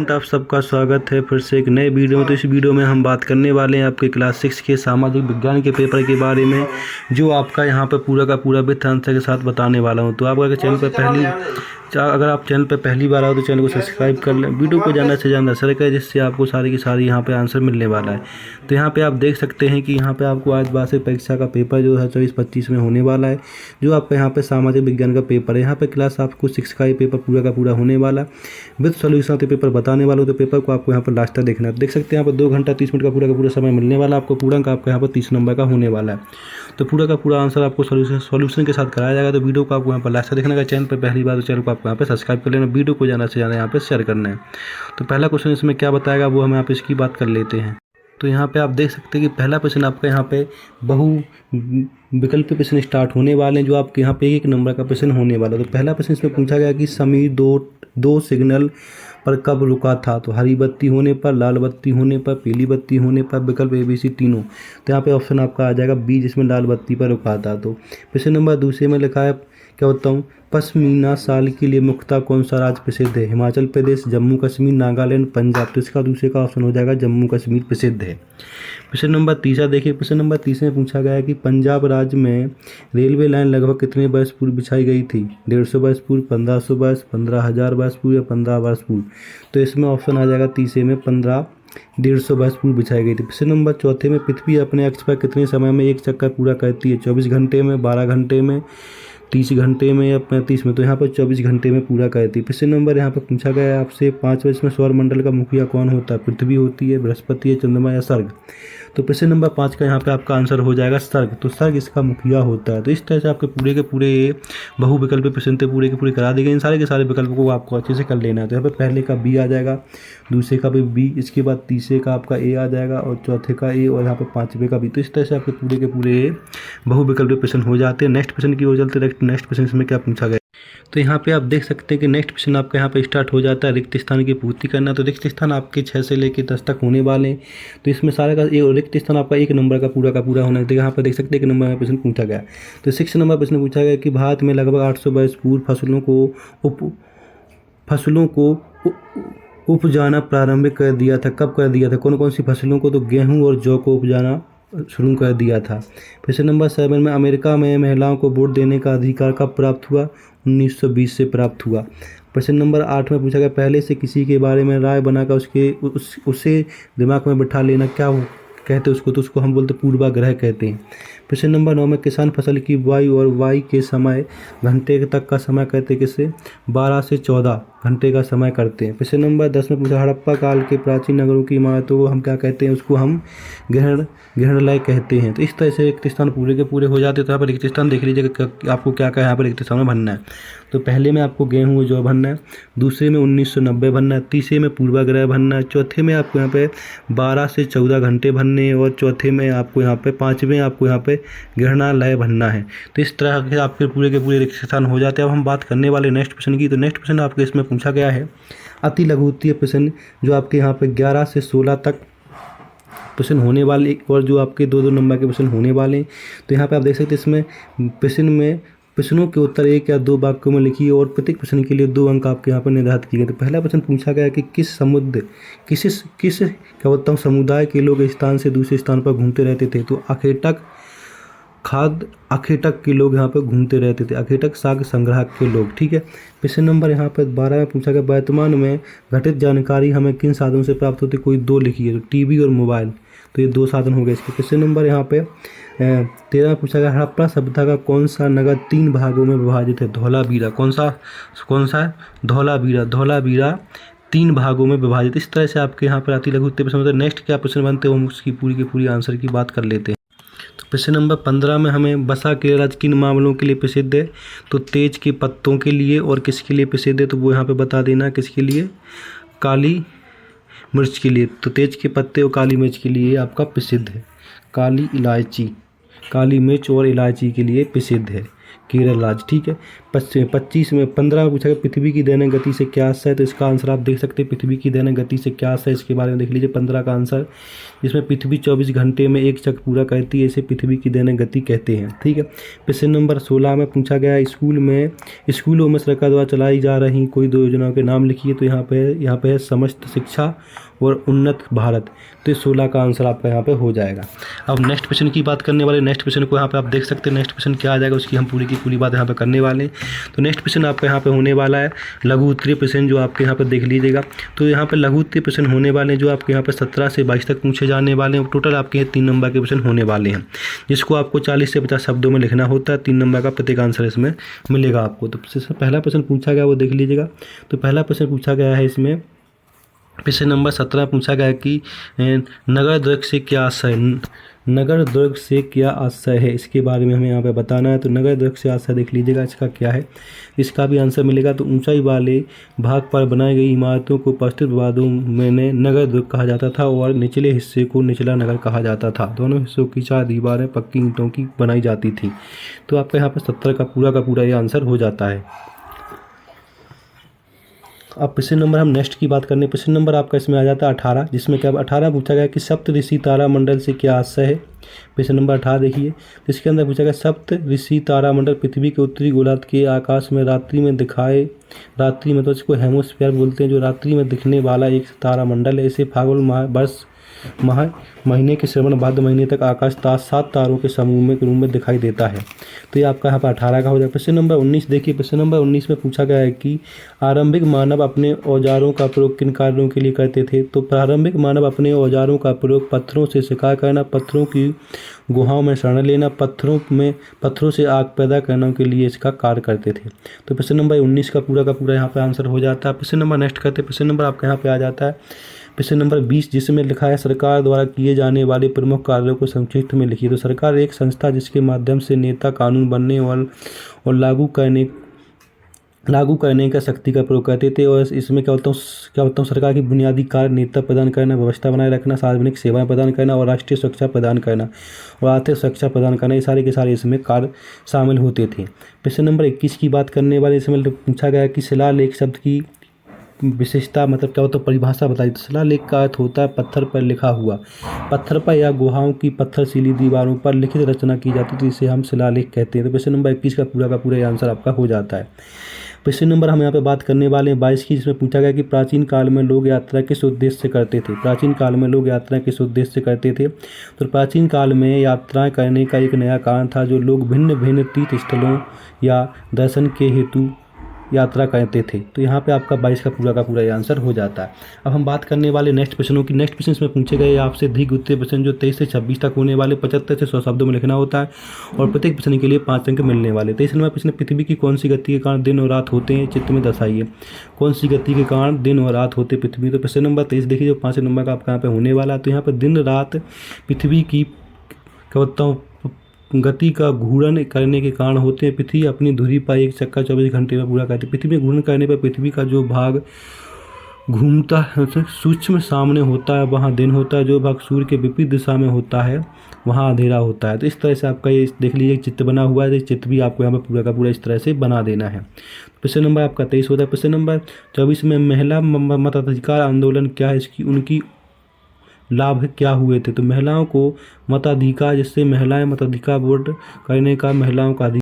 आप सबका स्वागत है फिर से एक नए वीडियो में। तो इस वीडियो में हम बात करने वाले हैं आपके क्लास 6 के सामाजिक विज्ञान के पेपर के बारे में, जो आपका यहाँ पर पूरा का पूरा विथ आंसर के साथ बताने वाला हूँ। तो आप अगर आप चैनल पर पहली बार आओ तो चैनल को सब्सक्राइब कर लें, वीडियो को ज़्यादा से ज़्यादा शेयर करें, जिससे आपको सारी की सारी यहाँ पे आंसर मिलने वाला है। तो यहाँ पे आप देख सकते हैं कि यहाँ पे आपको आज वार्षिक परीक्षा का पेपर जो है 24-25 में होने वाला है, जो आपका यहाँ पे सामाजिक विज्ञान का पेपर है। यहाँ पे क्लास आपको 6 का ही पेपर पूरा का पूरा होने वाला विद सॉल्यूशन के पेपर बताने वाला हूँ। तो पेपर को आपको यहाँ पर लास्ट तक देखना है। देख सकते हैं यहाँ पर 2 घंटा 30 मिनट का पूरा समय मिलने वाला, आपको पूरा अंक आपका यहाँ पर 30 नंबर का होने वाला है। तो पूरा का पूरा आंसर आपको सॉल्यूशन के साथ कराया जाएगा। तो वीडियो को आपको यहाँ पर लास्ट तक देखना है। चैनल पर पहली बार तो चैनल को आपको यहाँ पर सब्सक्राइब कर लेना, वीडियो को ज़्यादा से ज़्यादा यहाँ पर शेयर करना है। तो पहला क्वेश्चन इसमें क्या बताएगा वो हम यहाँ पे इसकी बात कर लेते हैं। तो यहाँ पे आप देख सकते हैं कि पहला प्रश्न आपका यहाँ पे बहु विकल्प प्रश्न स्टार्ट होने वाले हैं, जो आपके यहाँ पे 1 नंबर का प्रश्न होने वाला है। तो पहला प्रश्न इसमें पूछा गया कि समीर दो सिग्नल पर कब रुका था। तो हरी बत्ती होने पर, लाल बत्ती होने पर, पीली बत्ती होने पर, विकल्प ABC तीनों। तो यहाँ पे ऑप्शन आपका आ जाएगा बी, जिसमें लाल बत्ती पर रुका था। तो प्रश्न नंबर दूसरे में लिखा है, क्या बताऊँ, पश्मीना शाल के लिए मुख्यतः कौन सा राज्य प्रसिद्ध है। हिमाचल प्रदेश, जम्मू कश्मीर, नागालैंड, पंजाब। तो इसका दूसरे का ऑप्शन हो जाएगा जम्मू कश्मीर प्रसिद्ध है। प्रश्न नंबर तीसरा देखिए, प्रश्न नंबर तीसरे में पूछा गया है कि पंजाब राज्य में रेलवे लाइन लगभग कितने वर्ष पूर्व बिछाई गई थी। 150 वर्ष पूर्व, 1500 वर्ष, 15,000 वर्ष पूर्व या 15 वर्ष पूर्व। तो इसमें ऑप्शन आ जाएगा तीसरे में 150 वर्ष पूर्व बिछाई गई थी। प्रश्न नंबर चौथे में पृथ्वी अपने अक्ष पर कितने समय में एक चक्कर पूरा करती है। 24 घंटे में, 12 घंटे में, 30 घंटे में या 35 में। तो यहाँ पर 24 घंटे में पूरा करती है। प्रश्न नंबर यहाँ पर पूछा गया है आपसे 5वें, इसमें सौरमंडल का मुखिया कौन होता है। पृथ्वी होती है, बृहस्पति है, चंद्रमा या सर्ग। तो प्रश्न नंबर 5 का यहाँ पे आपका आंसर हो जाएगा सर्ग। तो सर्ग इसका मुखिया होता है। तो इस तरह से आपके पूरे के पूरे बहु विकल्प प्रश्न थे पूरे के पूरे करा दिए गए। इन सारे के सारे विकल्पों को आपको अच्छे से कर लेना है। तो यहाँ पे पहले का बी आ जाएगा, दूसरे का भी बी, इसके बाद तीसरे का आपका ए आ जाएगा और चौथे का ए, और यहाँ पे 5वें का बी। तो इस तरह से आपके पूरे के पूरे बहु विकल्प प्रश्न हो जाते हैं। नेक्स्ट प्रश्न की ओर चलते हैं। नेक्स्ट प्रश्न इसमें क्या पूछा गया। तो यहाँ पे आप देख सकते हैं कि नेक्स्ट प्रश्न आपका यहाँ पे स्टार्ट हो जाता है रिक्त स्थान की पूर्ति करना। तो रिक्त स्थान आपके 6 से लेकर 10 तक होने वाले हैं। तो इसमें सारे का रिक्त स्थान आपका 1 नंबर का पूरा होना है। तो यहाँ पर देख सकते हैं 1 नंबर में प्रश्न पूछा गया। तो 6 नंबर प्रश्न पूछा गया कि भारत में लगभग 800 वर्ष पूर्व फसलों को उपजाना प्रारंभ कर दिया था। कब कर दिया था, कौन कौन सी फसलों को। तो गेहूँ और जौ को उपजाना शुरू कर दिया था। प्रश्न नंबर 7 में अमेरिका में महिलाओं को वोट देने का अधिकार कब प्राप्त हुआ। 1920 से प्राप्त हुआ। प्रश्न नंबर 8 में पूछा गया पहले से किसी के बारे में राय बनाकर उसे दिमाग में बिठा लेना क्या कहते हैं उसको। तो उसको हम बोलते पूर्वाग्रह कहते हैं। प्रश्न नंबर 9 में किसान फसल की बुआई और वाई के समय घंटे तक का समय कहते हैं किसे। 12 से 14 घंटे का समय करते हैं। प्रश्न नंबर 10 में पूछा हड़प्पा काल के प्राचीन नगरों की इमारतों को हम क्या कहते हैं। उसको हम ग्रहणलय कहते हैं। तो इस तरह से रिक्त स्थान पूरे के पूरे हो जाते हैं। तो यहाँ पर रिक्त स्थान देख लीजिएगा आपको क्या क्या यहाँ पर रिक्त स्थान में भरना है। तो पहले में आपको गेहूँ और जौ भरना है, दूसरे में 1990 भरना है, तीसरे में पूर्वाग्रह भरना है, चौथे में आपको यहाँ पे 12 से 14 घंटे भरने हैं, और चौथे में आपको यहाँ पे 5वें आपको यहाँ पे ग्रहणालय भरना है। तो इस तरह के आपके पूरे के पूरे रिक्त स्थान हो जाते हैं। अब हम बात करने वाले नेक्स्ट प्रश्न की। तो नेक्स्ट प्रश्न आपके इसमें पूछा गया है अति लघु उत्तरीय प्रश्न, जो आपके यहाँ पे 11 से 16 तक प्रश्न होने वाले, और जो आपके 2-2 नंबर के प्रश्न होने वाले हैं। तो यहाँ पे आप देख सकते हैं इसमें प्रश्नों के उत्तर 1 या 2 वाक्यों में लिखिए, और प्रत्येक प्रश्न के लिए 2 अंक आपके यहाँ पर निर्धारित किए गए। तो पहला प्रश्न पूछा गया कि किस क्या बोलता हूँ समुदाय के लोग एक स्थान से दूसरे स्थान पर घूमते रहते थे। तो अखेटक के लोग यहाँ पर घूमते रहते थे। अखेटक साग संग्राहक के लोग, ठीक है। प्रश्न नंबर यहाँ पर 12 में पूछा गया वर्तमान में घटित जानकारी हमें किन साधनों से प्राप्त होती है। कोई 2 लिखिए, तो टीवी और मोबाइल। तो ये 2 साधन हो गए इसके। प्रश्न नंबर यहाँ पे 13 में पूछा गया हड़प्पा सभ्यता का कौन सा नगर 3 भागों में विभाजित है। धौलावीरा। कौन सा है। धौलावीरा 3 भागों में विभाजित। इस तरह से आपके यहाँ पर अति लघु उत्तरीय प्रश्न। नेक्स्ट क्या प्रश्न बनते हैं हम उसकी पूरी की पूरी आंसर की बात कर लेते हैं। तो प्रश्न नंबर 15 में हमें बसा के राज्य किन मामलों के लिए प्रसिद्ध है। तो तेज के पत्तों के लिए, और किसके लिए प्रसिद्ध है तो वो यहाँ पे बता देना किसके लिए। काली मिर्च के लिए। तो तेज के पत्ते और काली मिर्च के लिए आपका प्रसिद्ध है। काली मिर्च और इलायची के लिए प्रसिद्ध है केरल राज्य, ठीक है। 25 में 15 में पूछा गया पृथ्वी की दैनिक गति से क्या आशय है। तो इसका आंसर आप देख सकते हैं, पृथ्वी की दैनिक गति से क्या आशय है इसके बारे में देख लीजिए 15 का आंसर, जिसमें पृथ्वी 24 घंटे में एक चक्र पूरा करती है, इसे पृथ्वी की दैनिक गति कहते हैं। ठीक है। प्रश्न नंबर 16 में पूछा गया स्कूलों में सरकार द्वारा चलाई जा रही कोई 2 योजनाओं के नाम लिखिए। तो यहाँ पे है समस्त शिक्षा और उन्नत भारत। तो 16 का आंसर आपका यहाँ पे हो जाएगा। अब नेक्स्ट क्वेश्चन की बात करने वाले, नेक्स्ट क्वेश्चन को यहाँ पे आप देख सकते हैं, नेक्स्ट क्वेश्चन क्या आ जाएगा उसकी हम पूरी की पूरी बात यहाँ पे करने वाले हैं। तो नेक्स्ट क्वेश्चन आपका यहाँ पे होने वाला है लघु उत्तरीय प्रश्न, जो आपके यहाँ पे देख लीजिएगा। तो यहाँ पे लघु उत्तरीय प्रश्न होने वाले हैं जो आपके यहाँ पे 17 से 22 तक पूछे जाने वाले हैं। टोटल आपके यहाँ 3 नंबर के प्रश्न होने वाले हैं, जिसको आपको 40 से 50 शब्दों में लिखना होता है। 3 नंबर का प्रत्येक आंसर इसमें मिलेगा आपको। तो पहला प्रश्न पूछा गया वो देख लीजिएगा। तो पहला प्रश्न पूछा गया है इसमें, प्रश्न नंबर 17 पूछा गया कि नगर दुर्ग से क्या आशय, नगर दुर्ग से क्या आशय है, इसके बारे में हमें यहाँ पे बताना है। तो नगर दुर्ग से आशय देख लीजिएगा इसका क्या है, इसका भी आंसर मिलेगा। तो ऊंचाई वाले भाग पर बनाई गई इमारतों को पश्चिम वादों में नगर दुर्ग कहा जाता था और निचले हिस्से को निचला नगर कहा जाता था। दोनों हिस्सों की 4 दीवारें पक्की ईंटों की बनाई जाती थी। तो आपका यहाँ पर 17 का पूरा ये आंसर हो जाता है। अब प्रश्न नंबर हम नेक्स्ट की बात करने, प्रश्न नंबर आपका इसमें आ जाता है 18, जिसमें क्या 18 पूछा गया कि सप्त ऋषि तारामंडल से क्या आशय है। प्रश्न नंबर 18 देखिए, इसके अंदर पूछा गया सप्त ऋषि तारामंडल पृथ्वी के उत्तरी गोलार्ध के आकाश में रात्रि में तो इसको हेमोस्फीयर बोलते हैं, जो रात्रि में दिखने वाला एक तारामंडल है। इसे फाल्गुन महीने के श्रवण भाद्र महीने तक आकाश 7 तारों के समूह के रूप में दिखाई देता है। तो ये आपका यहाँ पर 18 का हो जाएगा। प्रश्न नंबर 19 देखिए, प्रश्न नंबर 19 में पूछा गया है कि आरंभिक मानव अपने औजारों का प्रयोग किन कार्यों के लिए करते थे। तो प्रारंभिक मानव अपने औजारों का प्रयोग पत्थरों से शिकार करना, पत्थरों की गुहाओं में शरण लेना, पत्थरों से आग पैदा करने के लिए इसका कार्य करते थे। तो प्रश्न नंबर 19 का पूरा यहाँ पर आंसर हो जाता है। प्रश्न नंबर नेक्स्ट करते, प्रश्न नंबर आपका यहाँ पे आ जाता है प्रश्न नंबर 20, जिसमें लिखा है सरकार द्वारा किए जाने वाले प्रमुख कार्यों को संक्षिप्त में लिखिए। तो सरकार एक संस्था जिसके माध्यम से नेता कानून बनने और लागू करने का शक्ति का प्रयोग करते थे। और इसमें क्या होता हूँ सरकार की बुनियादी कार्य नेता प्रदान करना, व्यवस्था बनाए रखना, सार्वजनिक सेवाएं प्रदान करना और राष्ट्रीय सुरक्षा प्रदान करना और आर्थिक सुरक्षा प्रदान करना, ये सारे के सारे इसमें कार्य शामिल होते थे। प्रश्न नंबर 21 की बात करने वाले, इसमें पूछा गया कि शिलालेख शब्द की विशेषता मतलब क्या होता है, परिभाषा बताई। तो शिलालेख का अर्थ होता है पत्थर पर लिखा हुआ, पत्थर पर या गुहाओं की पत्थरशीली दीवारों पर लिखित रचना की जाती थी, इसे हम शिलालेख कहते हैं। तो प्रश्न नंबर 21 का पूरा आंसर आपका हो जाता है। प्रश्न नंबर हम यहाँ पे बात करने वाले हैं 22 की, जिसमें पूछा गया कि प्राचीन काल में लोग यात्रा किस उद्देश्य से करते थे। प्राचीन काल में लोग यात्रा किस उद्देश्य से करते थे। तो प्राचीन काल में यात्राएं करने का एक नया कारण था, जो लोग भिन्न भिन्न तीर्थ स्थलों या दर्शन के हेतु यात्रा करते थे। तो यहाँ पे आपका 22 का पूरा आंसर हो जाता है। अब हम बात करने वाले नेक्स्ट प्रश्नों की। नेक्स्ट प्रश्न इसमें पूछे गए आपसे दीर्घ उत्तरीय प्रश्न, जो 23 से 26 तक होने वाले, 75 से 100 शब्दों में लिखना होता है और प्रत्येक प्रश्न के लिए 5 अंक मिलने वाले। 23 नंबर प्रश्न, पृथ्वी की कौन सी गति के कारण दिन और रात होते हैं, चित्र में दर्शाइए। कौन सी गति के कारण दिन और रात होते पृथ्वी। तो प्रश्न नंबर 23 देखिए, जो 5 नंबर का आपका यहाँ पे होने वाला है। तो यहाँ पर दिन रात पृथ्वी की क्या होता हूँ गति का घूर्णन करने के कारण होते हैं। पृथ्वी अपनी धुरी पर एक चक्कर 24 घंटे में पूरा करती है। पृथ्वी में घूर्णन करने पर पृथ्वी का जो भाग घूमता है सूक्ष्म सामने होता है वहाँ दिन होता है, जो भाग सूर्य के विपरीत दिशा में होता है वहाँ अंधेरा होता है। तो इस तरह से आपका ये देख लीजिए चित्र बना हुआ है, चित्र भी आपको यहाँ पर पूरा इस तरह से बना देना है। प्रश्न नंबर आपका 23 होता है। प्रश्न नंबर 24 में महिला मताधिकार आंदोलन क्या है, इसकी उनकी लाभ क्या हुए थे। तो महिलाओं को मताधिकार, जिससे महिलाएं मताधिकार वोट करने का महिलाओं का